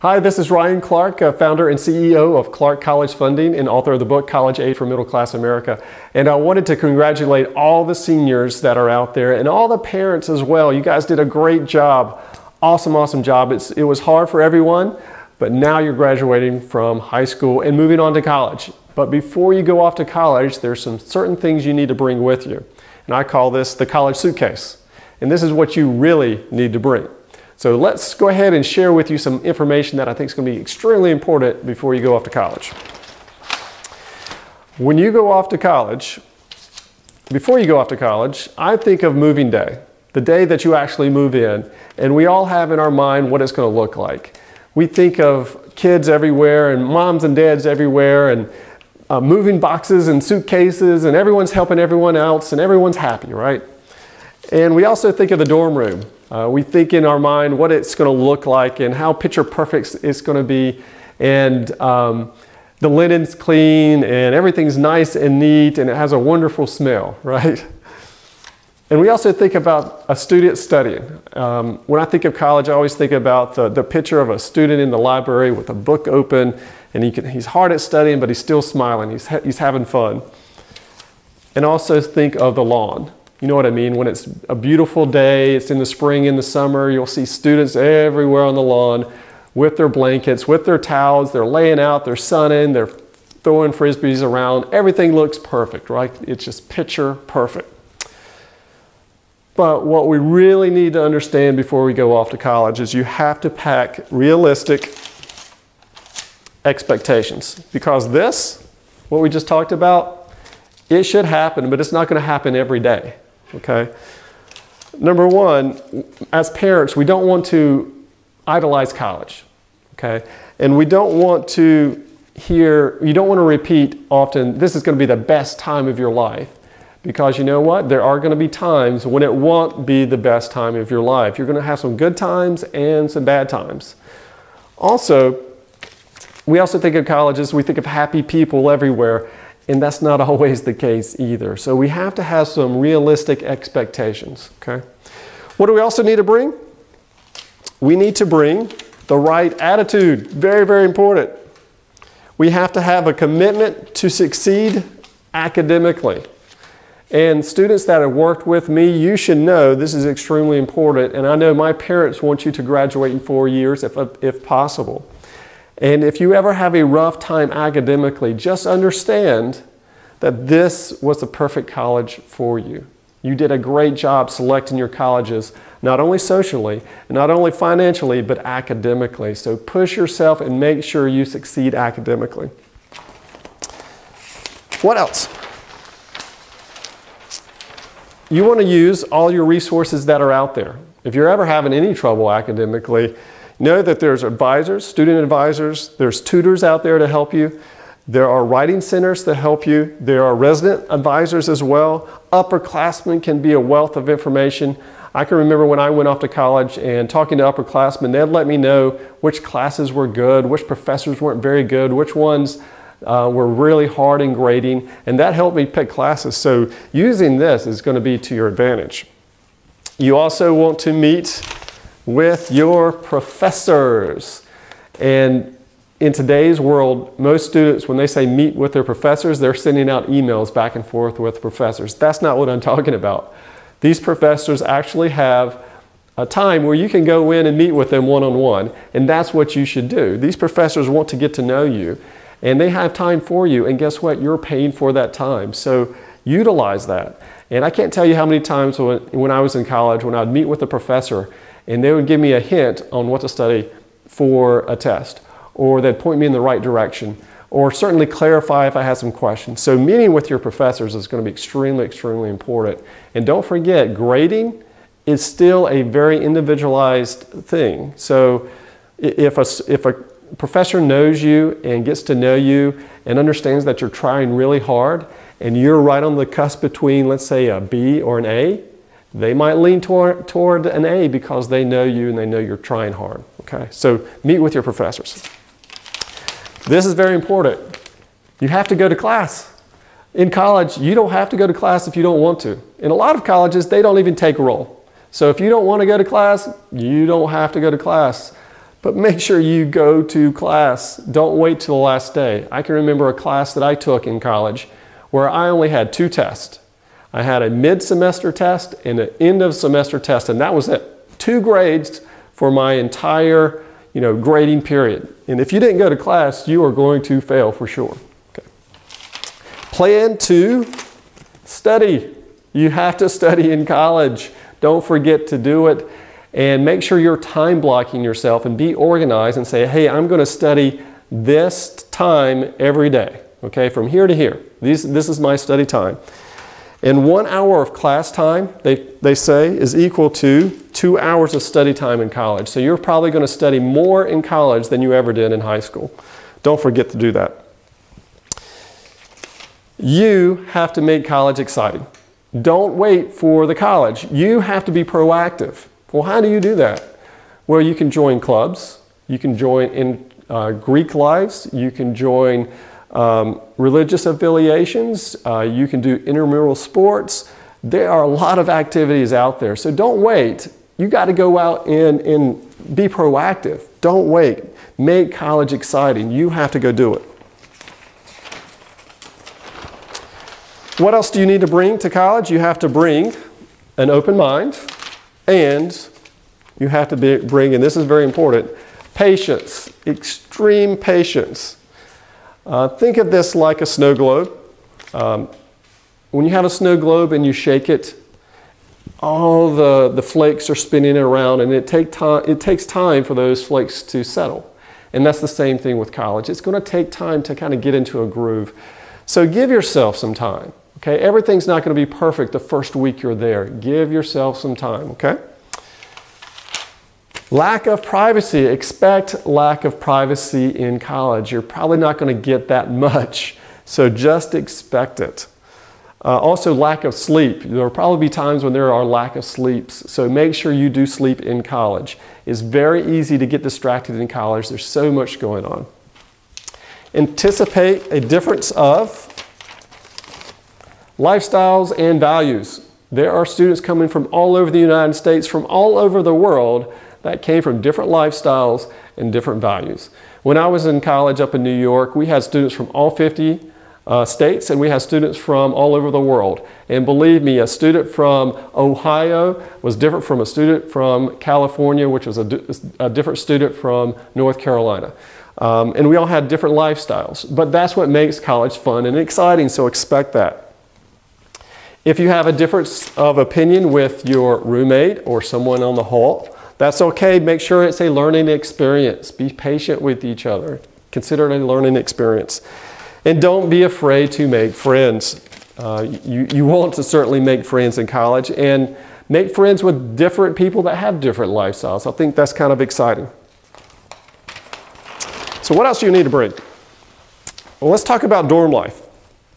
Hi, this is Ryan Clark, founder and CEO of Clark College Funding and author of the book College Aid for Middle Class America. And I wanted to congratulate all the seniors that are out there and all the parents as well. You guys did a great job. Awesome, awesome job. It was hard for everyone, but now you're graduating from high school and moving on to college. But before you go off to college, there's some certain things you need to bring with you. And I call this the college suitcase. And this is what you really need to bring. So let's go ahead and share with you some information that I think is going to be extremely important before you go off to college. When you go off to college, before you go off to college, I think of moving day, the day that you actually move in, and we all have in our mind what it's going to look like. We think of kids everywhere and moms and dads everywhere and moving boxes and suitcases, and everyone's helping everyone else and everyone's happy, right? And we also think of the dorm room. We think in our mind what it's going to look like and how picture perfect it's going to be, and the linen's clean and everything's nice and neat and it has a wonderful smell, right? And we also think about a student studying. When I think of college, I always think about the picture of a student in the library with a book open, and he's hard at studying, but he's still smiling. He's having fun. And also think of the lawn. You know what I mean? When it's a beautiful day, it's in the spring, in the summer, you'll see students everywhere on the lawn with their blankets, with their towels, they're laying out, they're sunning, they're throwing frisbees around. Everything looks perfect, right? It's just picture perfect. But what we really need to understand before we go off to college is you have to pack realistic expectations, because this, what we just talked about, it should happen, but it's not going to happen every day. Okay. Number one, as parents, we don't want to idolize college. Okay. And we don't want to you don't want to repeat often, this is going to be the best time of your life. Because you know what? There are going to be times when it won't be the best time of your life. You're going to have some good times and some bad times. Also, we also think of colleges, we think of happy people everywhere. And that's not always the case either. So we have to have some realistic expectations, okay? What do we also need to bring? We need to bring the right attitude. Very, very important. We have to have a commitment to succeed academically. And students that have worked with me, you should know this is extremely important. And I know my parents want you to graduate in 4 years if possible. And if you ever have a rough time academically, just understand that this was the perfect college for you. You did a great job selecting your colleges, not only socially, not only financially, but academically. So push yourself and make sure you succeed academically. What else? You want to use all your resources that are out there. If you're ever having any trouble academically, know that there's advisors, student advisors, there's tutors out there to help you. There are writing centers to help you. There are resident advisors as well. Upperclassmen can be a wealth of information. I can remember when I went off to college and talking to upperclassmen, they'd let me know which classes were good, which professors weren't very good, which ones were really hard in grading, and that helped me pick classes. So using this is going to be to your advantage. You also want to meet with your professors. And in today's world, most students, when they say meet with their professors, they're sending out emails back and forth with professors. That's not what I'm talking about. These professors actually have a time where you can go in and meet with them one-on-one, and that's what you should do. These professors want to get to know you, and they have time for you, and guess what? You're paying for that time. So utilize that. And I can't tell you how many times when I was in college, when I'd meet with a professor, and they would give me a hint on what to study for a test, or they'd point me in the right direction, or certainly clarify if I had some questions. So meeting with your professors is going to be extremely, extremely important. And don't forget, grading is still a very individualized thing. So if a professor knows you and gets to know you and understands that you're trying really hard, and you're right on the cusp between, let's say, a B or an A, they might lean toward an A because they know you and they know you're trying hard. Okay, so meet with your professors. This is very important. You have to go to class. In college, you don't have to go to class if you don't want to. In a lot of colleges, they don't even take roll. So if you don't want to go to class, you don't have to go to class. but make sure you go to class. Don't wait till the last day. I can remember a class that I took in college where I only had 2 tests. I had a mid-semester test and an end-of-semester test, and that was it. 2 grades for my entire, grading period. And if you didn't go to class, you are going to fail for sure. Okay. Plan to study. You have to study in college. Don't forget to do it. And make sure you're time blocking yourself and be organized and say, hey, I'm going to study this time every day, okay, from here to here. This is my study time. And 1 hour of class time, they say, is equal to 2 hours of study time in college. So you're probably going to study more in college than you ever did in high school. Don't forget to do that. You have to make college exciting. Don't wait for the college. You have to be proactive. Well, how do you do that? Well, you can join clubs. You can join in Greek lives. You can join religious affiliations. You can do intramural sports. There are a lot of activities out there. So don't wait. You got to go out and be proactive. Don't wait. Make college exciting. You have to go do it. What else do you need to bring to college? You have to bring an open mind, and you have to bring, and this is very important, patience, extreme patience. Think of this like a snow globe. When you have a snow globe and you shake it, all the flakes are spinning around, and it takes time for those flakes to settle. And that's the same thing with college. It's going to take time to kind of get into a groove. So give yourself some time. Okay, everything's not going to be perfect the first week you're there. Give yourself some time, okay? Lack of privacy. Expect lack of privacy in college. You're probably not going to get that much, so just expect it. Also, lack of sleep. There will probably be times when there are lack of sleeps, so make sure you do sleep in college. It's very easy to get distracted in college. There's so much going on. Anticipate a difference of lifestyles and values. There are students coming from all over the United States, from all over the world, that came from different lifestyles and different values. When I was in college up in New York, we had students from all 50 states, and we had students from all over the world. And believe me, a student from Ohio was different from a student from California, which was a different student from North Carolina. And we all had different lifestyles. But that's what makes college fun and exciting, so expect that. If you have a difference of opinion with your roommate or someone on the hall, that's okay. Make sure it's a learning experience. Be patient with each other. Consider it a learning experience. And don't be afraid to make friends. You want to certainly make friends in college, and make friends with different people that have different lifestyles. I think that's kind of exciting. So what else do you need to bring? Well, let's talk about dorm life.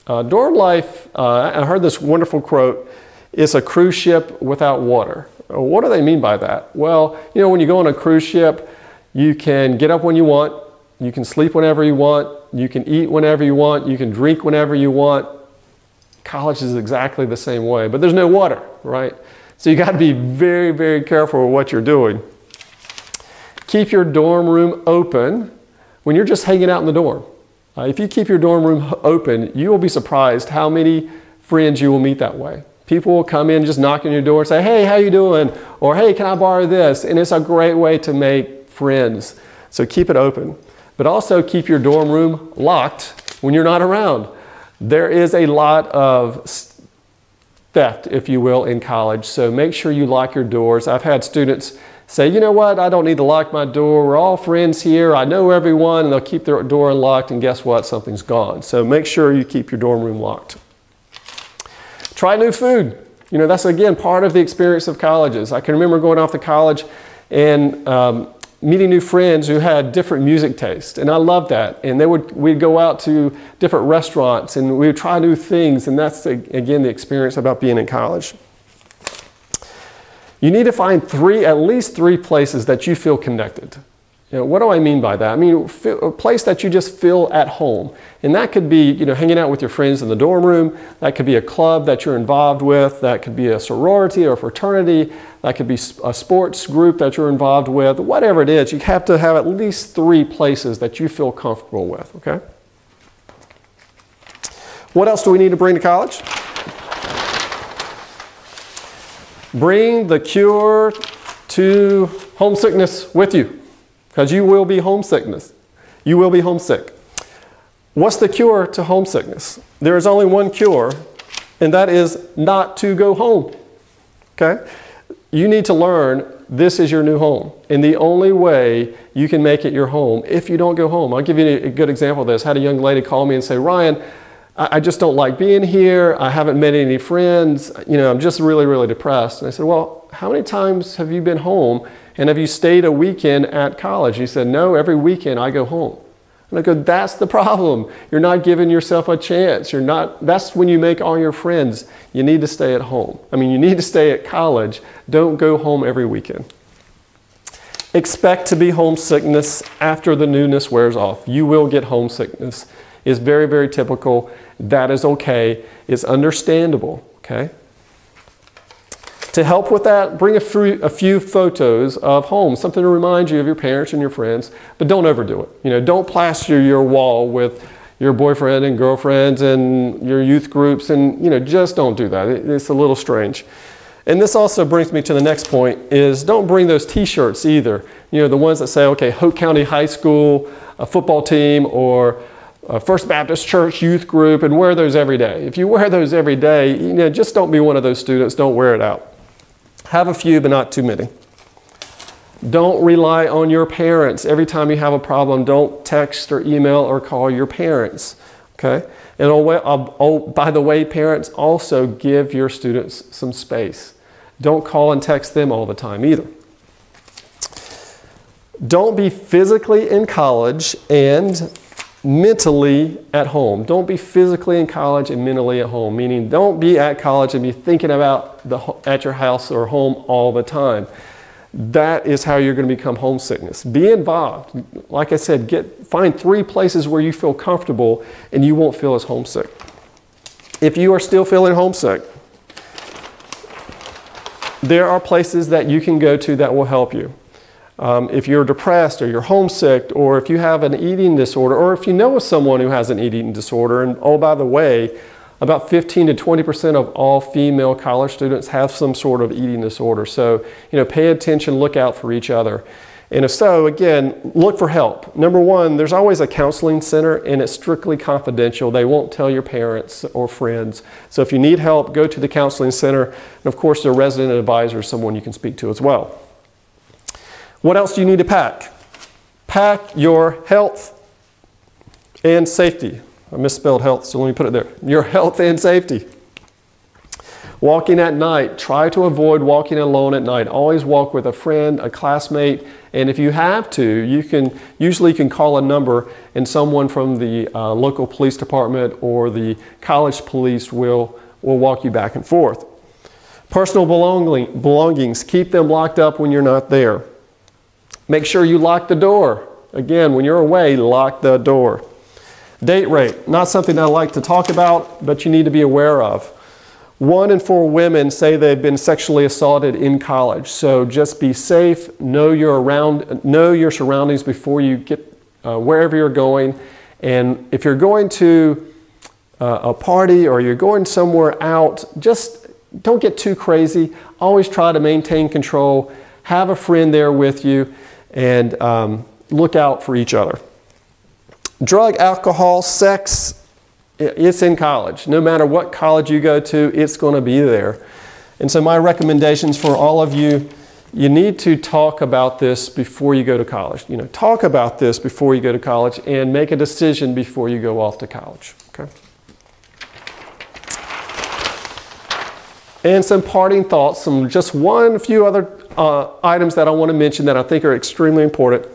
Dorm life, I heard this wonderful quote, is a cruise ship without water. What do they mean by that? Well, when you go on a cruise ship, you can get up when you want, you can sleep whenever you want, you can eat whenever you want, you can drink whenever you want. College is exactly the same way, but there's no water, right? So you got to be very, very careful with what you're doing. Keep your dorm room open when you're just hanging out in the dorm. If you keep your dorm room open, you will be surprised how many friends you will meet that way. People will come in, just knock on your door and say, hey, how you doing? Or hey, can I borrow this? And it's a great way to make friends. So keep it open. But also keep your dorm room locked when you're not around. There is a lot of theft, if you will, in college. So make sure you lock your doors. I've had students say, you know what, I don't need to lock my door. We're all friends here. I know everyone, and they'll keep their door unlocked, and guess what? Something's gone. So make sure you keep your dorm room locked. Try new food. That's, again, part of the experience of colleges. I can remember going off to college and meeting new friends who had different music tastes, and I loved that. And we'd go out to different restaurants, and we would try new things, and that's, again, the experience about being in college. You need to find at least three places that you feel connected. What do I mean by that? I mean a place that you just feel at home. And that could be, hanging out with your friends in the dorm room. That could be a club that you're involved with. That could be a sorority or fraternity. That could be a sports group that you're involved with. Whatever it is, you have to have at least 3 places that you feel comfortable with, okay? What else do we need to bring to college? Bring the cure to homesickness with you, because you will be homesickness. You will be homesick. What's the cure to homesickness? There is only one cure, and that is not to go home, okay? You need to learn this is your new home, and the only way you can make it your home if you don't go home. I'll give you a good example of this. I had a young lady call me and say, Ryan, I just don't like being here. I haven't met any friends. I'm just really, really depressed. And I said, well, how many times have you been home, and have you stayed a weekend at college? He said, no, every weekend I go home. And I go, that's the problem. You're not giving yourself a chance. That's when you make all your friends. You need to stay at home. I mean, you need to stay at college. Don't go home every weekend. Expect to be homesickness after the newness wears off. You will get homesickness. It's very, very typical. That is okay. It's understandable, okay? To help with that, bring a few photos of home, something to remind you of your parents and your friends, but don't overdo it. Don't plaster your wall with your boyfriend and girlfriends and your youth groups, and just don't do that. It's a little strange. And this also brings me to the next point, is don't bring those t-shirts either. The ones that say, okay, Hoke County High School, a football team, or First Baptist Church youth group, and wear those every day. If you wear those every day, just don't be one of those students. Don't wear it out. Have a few, but not too many. Don't rely on your parents. Every time you have a problem, don't text or email or call your parents, okay? And by the way, parents, also give your students some space. Don't call and text them all the time either. Don't be physically in college and mentally at home. Don't be physically in college and mentally at home, meaning don't be at college and be thinking about at your house or home all the time. That is how you're going to become homesickness. Be involved. Like I said, find 3 places where you feel comfortable and you won't feel as homesick. If you are still feeling homesick, there are places that you can go to that will help you. If you're depressed or you're homesick, or if you have an eating disorder, or if you know of someone who has an eating disorder, and oh, by the way, about 15 to 20% of all female college students have some sort of eating disorder. So, pay attention, look out for each other. And if so, again, look for help. Number 1, there's always a counseling center, and it's strictly confidential. They won't tell your parents or friends. So if you need help, go to the counseling center. And of course, the resident advisor is someone you can speak to as well. What else do you need to pack? Pack your health and safety. I misspelled health, so let me put it there. Your health and safety. Walking at night. Try to avoid walking alone at night. Always walk with a friend, a classmate, and if you have to, you can call a number, and someone from the local police department or the college police will walk you back and forth. Personal belongings. Keep them locked up when you're not there. Make sure you lock the door. Again, when you're away, lock the door. Date rape, not something I like to talk about, but you need to be aware of. 1 in 4 women say they've been sexually assaulted in college. So just be safe, know your surroundings before you get wherever you're going. And if you're going to a party or you're going somewhere out, just don't get too crazy. Always try to maintain control. Have a friend there with you, and look out for each other. Drug, alcohol, sex, it's in college. No matter what college you go to, it's going to be there. And so my recommendations for all of you, you need to talk about this before you go to college. Talk about this before you go to college and make a decision before you go off to college. Okay? And some parting thoughts, few other items that I want to mention that I think are extremely important.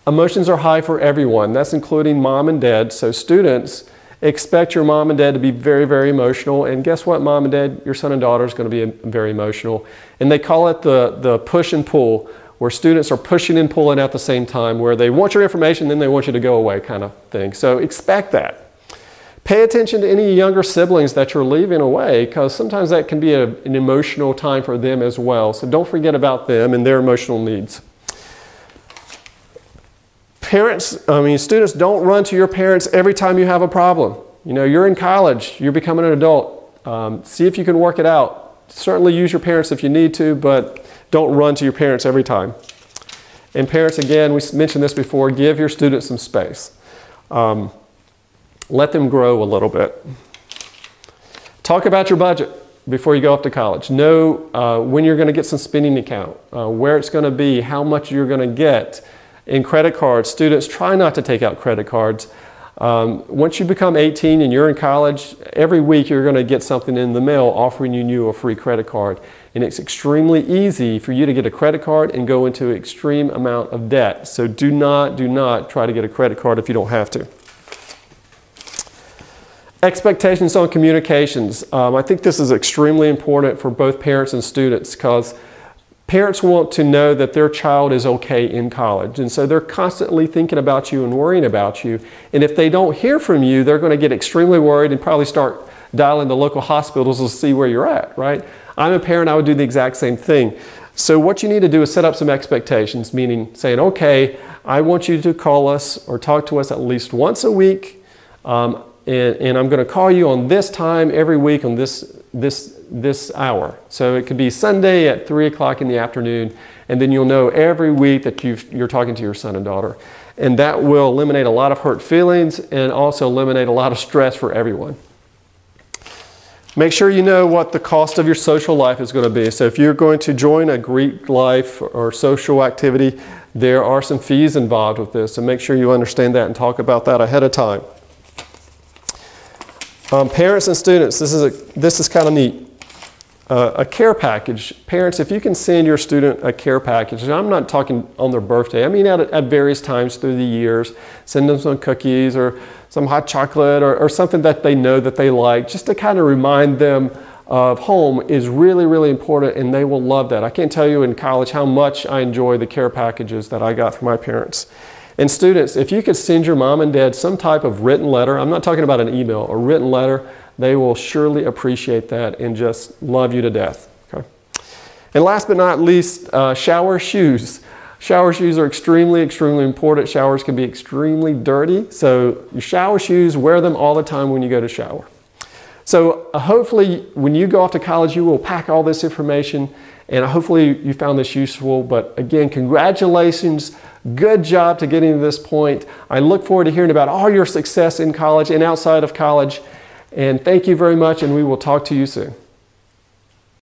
Emotions are high for everyone. That's including mom and dad. So students, expect your mom and dad to be very, very emotional. And guess what, mom and dad? Your son and daughter is going to be very emotional. And they call it the push and pull. where students are pushing and pulling at the same time, where they want your information, then they want you to go away kind of thing. So expect that. Pay attention to any younger siblings that you're leaving away, because sometimes that can be an emotional time for them as well. So don't forget about them and their emotional needs. Students, don't run to your parents every time you have a problem. You know, you're in college, you're becoming an adult. See if you can work it out. Certainly use your parents if you need to, but don't run to your parents every time. And parents, again, we mentioned this before, give your students some space. Let them grow a little bit. Talk about your budget before you go off to college. Know when you're going to get some spending account, where it's going to be, how much you're going to get. In credit cards, students, try not to take out credit cards. Once you become 18 and you're in college, every week you're going to get something in the mail offering you a free credit card. And it's extremely easy for you to get a credit card and go into an extreme amount of debt. So do not try to get a credit card if you don't have to. Expectations on communications. I think this is extremely important for both parents and students, because parents want to know that their child is okay in college. And so they're constantly thinking about you and worrying about you. And if they don't hear from you, they're going to get extremely worried and probably start dialing the local hospitals to see where you're at, right? I'm a parent, I would do the exact same thing. So what you need to do is set up some expectations, meaning saying, okay, I want you to call us or talk to us at least once a week. And I'm going to call you on this time every week on this hour. So it could be Sunday at 3 o'clock in the afternoon, and then you'll know every week that you're talking to your son and daughter. And that will eliminate a lot of hurt feelings and also eliminate a lot of stress for everyone. Make sure you know what the cost of your social life is going to be. So if you're going to join a Greek life or social activity, there are some fees involved with this. So make sure you understand that and talk about that ahead of time. Parents and students, this is kind of neat. A care package. Parents, if you can send your student a care package, and I'm not talking on their birthday, I mean at various times through the years, send them some cookies or some hot chocolate or something that they know that they like, just to kind of remind them of home is really, really important, and they will love that. I can't tell you in college how much I enjoy the care packages that I got from my parents. And students, if you could send your mom and dad some type of written letter, I'm not talking about an email, a written letter, they will surely appreciate that and just love you to death. Okay? And last but not least, shower shoes. Shower shoes are extremely, extremely important. Showers can be extremely dirty. So your shower shoes, wear them all the time when you go to shower. So hopefully when you go off to college, you will pack all this information, and hopefully you found this useful. But again, congratulations. Good job to getting to this point. I look forward to hearing about all your success in college and outside of college. And thank you very much, and we will talk to you soon.